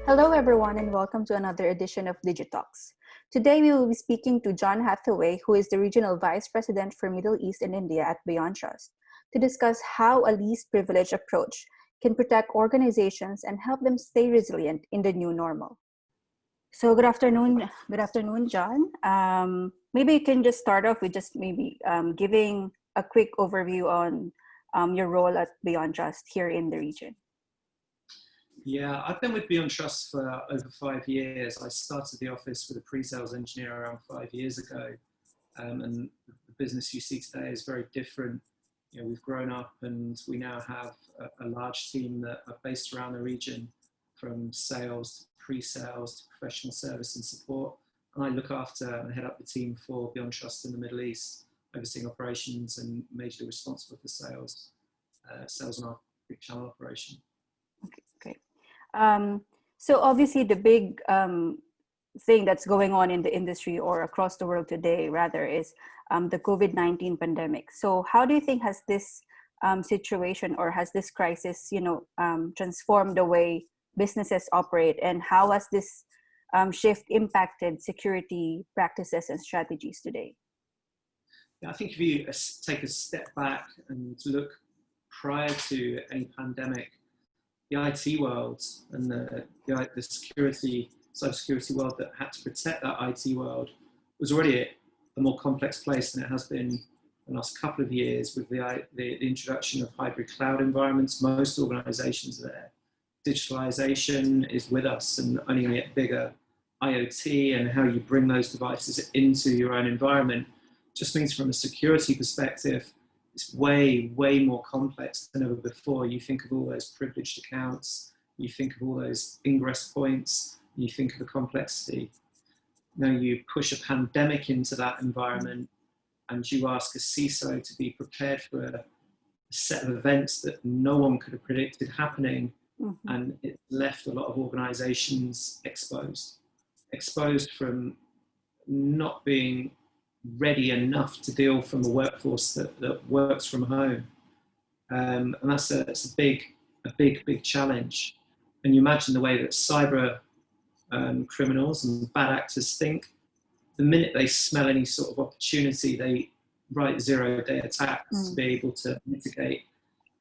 Hello, everyone, and welcome to another edition of DigiTalks. Today, we will be speaking to John Hathaway, who is the Regional Vice President for Middle East and India at BeyondTrust, to discuss how a least privilege approach can protect organizations and help them stay resilient in the new normal. So, good afternoon, John. Maybe you can just start off with giving a quick overview on your role at BeyondTrust here in the region. Yeah, I've been with BeyondTrust for over 5 years. I started the office with a pre-sales engineer around 5 years ago, and the business you see today is very different. You know, we've grown up and we now have a large team that are based around the region, from sales to pre-sales to professional service and support. And I look after and head up the team for BeyondTrust in the Middle East, overseeing operations and majorly responsible for sales on our big channel operation. Okay, great. So obviously the big thing that's going on in the industry or across the world today, rather, is the COVID-19 pandemic. So how do you think has this situation or has this crisis, transformed the way businesses operate, and how has this shift impacted security practices and strategies today? Yeah, I think if you take a step back and look prior to any pandemic, the IT world and the cybersecurity world that had to protect that IT world was already a more complex place than it has been in the last couple of years with the introduction of hybrid cloud environments. Most organizations are there. Digitalization is with us and only going to get bigger. IoT and how you bring those devices into your own environment just means, from a security perspective, it's way, way more complex than ever before. You think of all those privileged accounts, you think of all those ingress points, you think of the complexity. Now you push a pandemic into that environment and you ask a CISO to be prepared for a set of events that no one could have predicted happening, and it left a lot of organizations exposed from not being ready enough to deal from a workforce that works from home, and that's a big challenge. And you imagine the way that cyber criminals and bad actors think. The minute they smell any sort of opportunity, they write zero-day attacks to be able to mitigate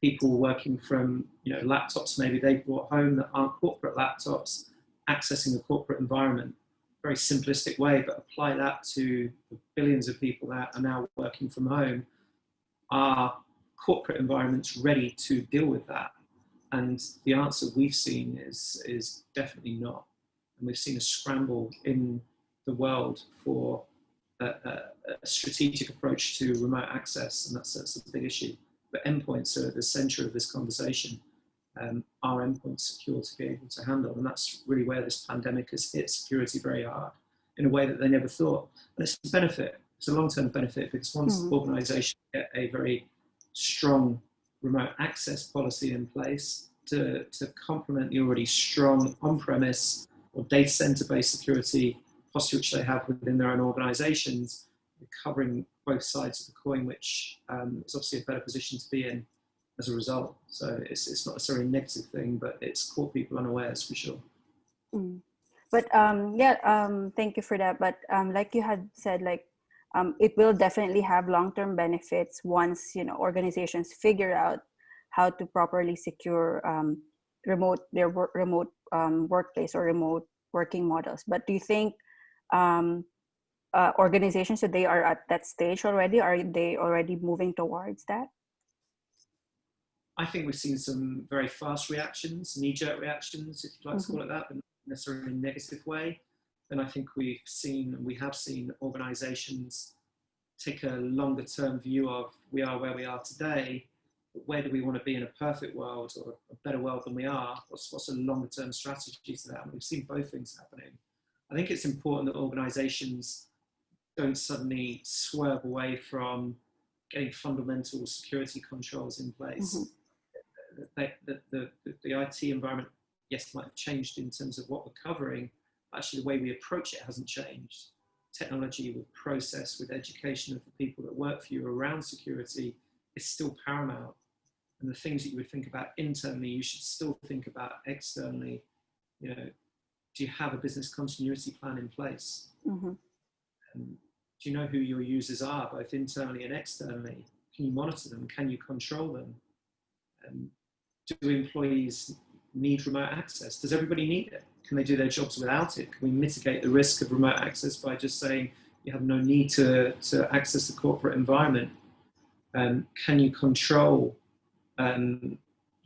people working from laptops maybe they brought home that aren't corporate laptops, accessing the corporate environment. Very simplistic way, but apply that to the billions of people that are now working from home. Are corporate environments ready to deal with that? And the answer we've seen is definitely not. And we've seen a scramble in the world for a strategic approach to remote access, and that's a big issue. But endpoints are at the center of this conversation. Are endpoints secure to be able to handle? And that's really where this pandemic has hit security very hard in a way that they never thought. And it's a benefit. It's a long-term benefit, because once organizations get a very strong remote access policy in place to complement the already strong on-premise or data center-based security posture which they have within their own organizations, covering both sides of the coin, which is obviously a better position to be in as a result. So it's not necessarily a negative thing, but it's caught people unawares for sure. But thank you for that. But like you had said, it will definitely have long-term benefits once organizations figure out how to properly secure remote workplace or remote working models. But do you think organizations today are at that stage already? Are they already moving towards that? I think we've seen some very fast reactions, knee-jerk reactions, if you'd like to call it that, but not necessarily in a negative way. And I think we have seen organizations take a longer-term view of, we are where we are today, but where do we want to be in a perfect world or a better world than we are? What's a longer-term strategy to that? And we've seen both things happening. I think it's important that organizations don't suddenly swerve away from getting fundamental security controls in place. The IT environment, yes, might have changed in terms of what we're covering. Actually, the way we approach it hasn't changed. Technology with process, with education of the people that work for you around security is still paramount. And the things that you would think about internally, you should still think about externally. do you have a business continuity plan in place? Mm-hmm. Do you know who your users are, both internally and externally? Can you monitor them? Can you control them? Do employees need remote access? Does everybody need it? Can they do their jobs without it? Can we mitigate the risk of remote access by just saying you have no need to access the corporate environment? Can you control the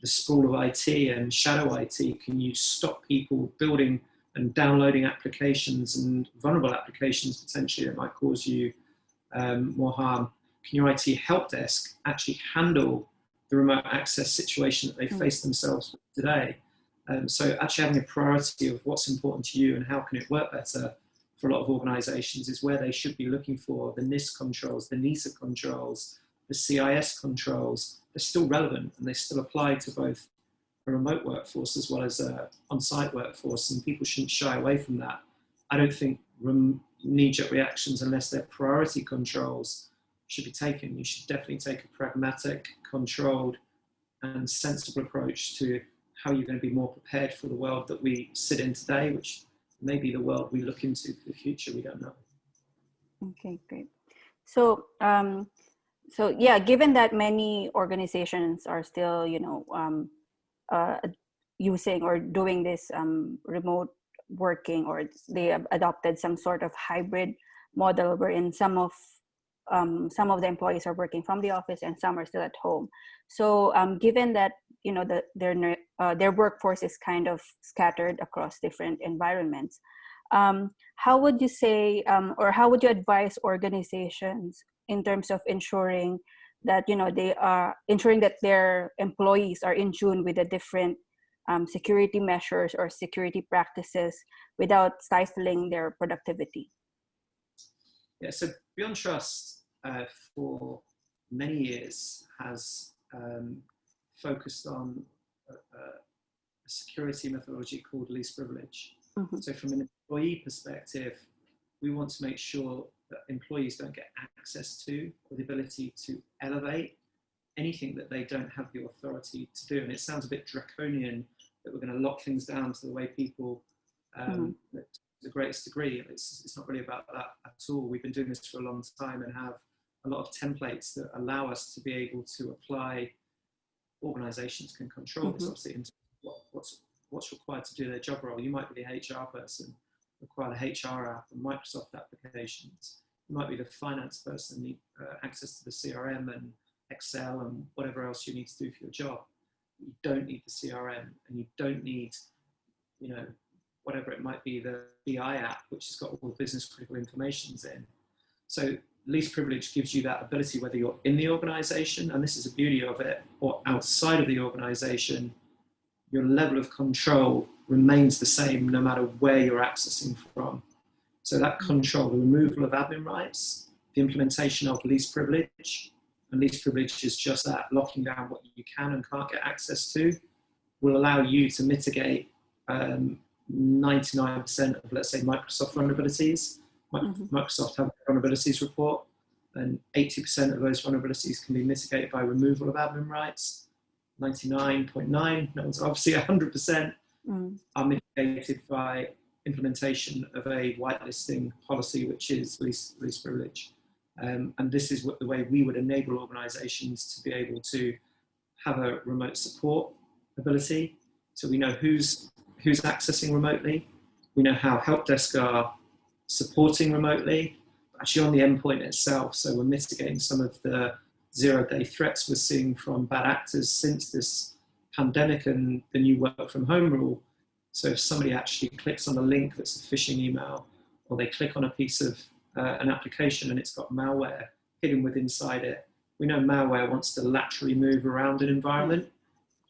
sprawl of IT and shadow IT? Can you stop people building and downloading applications and vulnerable applications potentially that might cause you more harm? Can your IT help desk actually handle the remote access situation that they face themselves with today? So actually having a priority of what's important to you and how can it work better for a lot of organizations is where they should be looking for the NIST controls, the NISA controls, the CIS controls. They're still relevant and they still apply to both a remote workforce as well as an on-site workforce, and people shouldn't shy away from that. I don't think knee-jerk reactions, unless they're priority controls, should be taken. You should definitely take a pragmatic, controlled and sensible approach to how you're going to be more prepared for the world that we sit in today, which may be the world we look into for the future. We don't know. Okay, great. So, so yeah, given that many organizations are still, using or doing this remote working, or they have adopted some sort of hybrid model wherein some of the employees are working from the office and some are still at home. So given that their workforce is kind of scattered across different environments, how would you say, or how would you advise organizations in terms of ensuring that they are ensuring that their employees are in tune with the different security measures or security practices without stifling their productivity? Yeah, so BeyondTrust for many years has focused on a security methodology called least privilege. Mm-hmm. So from an employee perspective, we want to make sure that employees don't get access to or the ability to elevate anything that they don't have the authority to do. And it sounds a bit draconian that we're going to lock things down to the way people to the greatest degree. It's not really about that at all. We've been doing this for a long time and have a lot of templates that allow us to be able to apply. Organizations can control this, obviously, into what's required to do their job role. You might be the HR person, require the HR app and Microsoft applications. You might be the finance person, need access to the CRM and Excel and whatever else you need to do for your job. You don't need the CRM, and you don't need, whatever it might be, the BI app, which has got all the business critical informations in. So least privilege gives you that ability, whether you're in the organization, and this is the beauty of it, or outside of the organization, your level of control remains the same no matter where you're accessing from. So that control, the removal of admin rights, the implementation of least privilege, and least privilege is just that, locking down what you can and can't get access to, will allow you to mitigate 99% of, let's say, Microsoft vulnerabilities. Microsoft have a vulnerabilities report, and 80% of those vulnerabilities can be mitigated by removal of admin rights. 99.9, no one's obviously 100%, are mitigated by implementation of a whitelisting policy, which is least privilege. And this is the way we would enable organizations to be able to have a remote support ability. So we know who's accessing remotely. We know how help desk are supporting remotely, actually on the endpoint itself. So we're mitigating some of the zero-day threats we're seeing from bad actors since this pandemic and the new work from home rule. So if somebody actually clicks on a link that's a phishing email, or they click on a piece of an application and it's got malware hidden within inside it, we know malware wants to laterally move around an environment.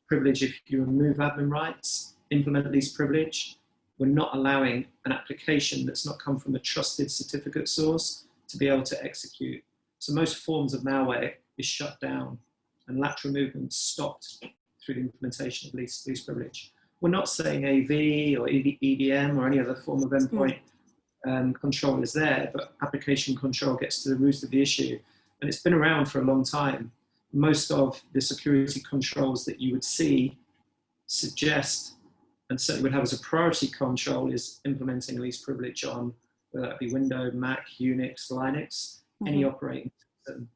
Privilege, if you remove admin rights, implement least privilege, we're not allowing an application that's not come from a trusted certificate source to be able to execute. So most forms of malware is shut down and lateral movement stopped through the implementation of least privilege. We're not saying AV or EDM or any other form of endpoint control is there, but application control gets to the root of the issue. And it's been around for a long time. Most of the security controls that you would see suggest and certainly would have as a priority control is implementing least privilege on, whether that be Windows, Mac, Unix, Linux, any operating system.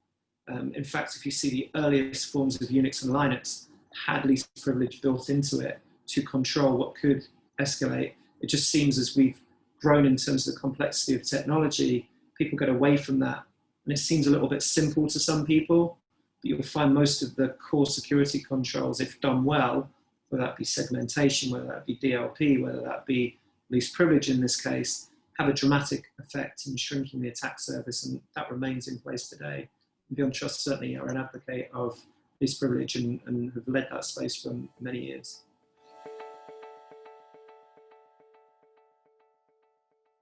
In fact, if you see the earliest forms of Unix and Linux had least privilege built into it to control what could escalate. It just seems as we've grown in terms of the complexity of technology, people get away from that. And it seems a little bit simple to some people, but you'll find most of the core security controls, if done well, whether that be segmentation, whether that be DLP, whether that be least privilege in this case, have a dramatic effect in shrinking the attack surface, and that remains in place today. BeyondTrust certainly are an advocate of least privilege and have led that space for many years.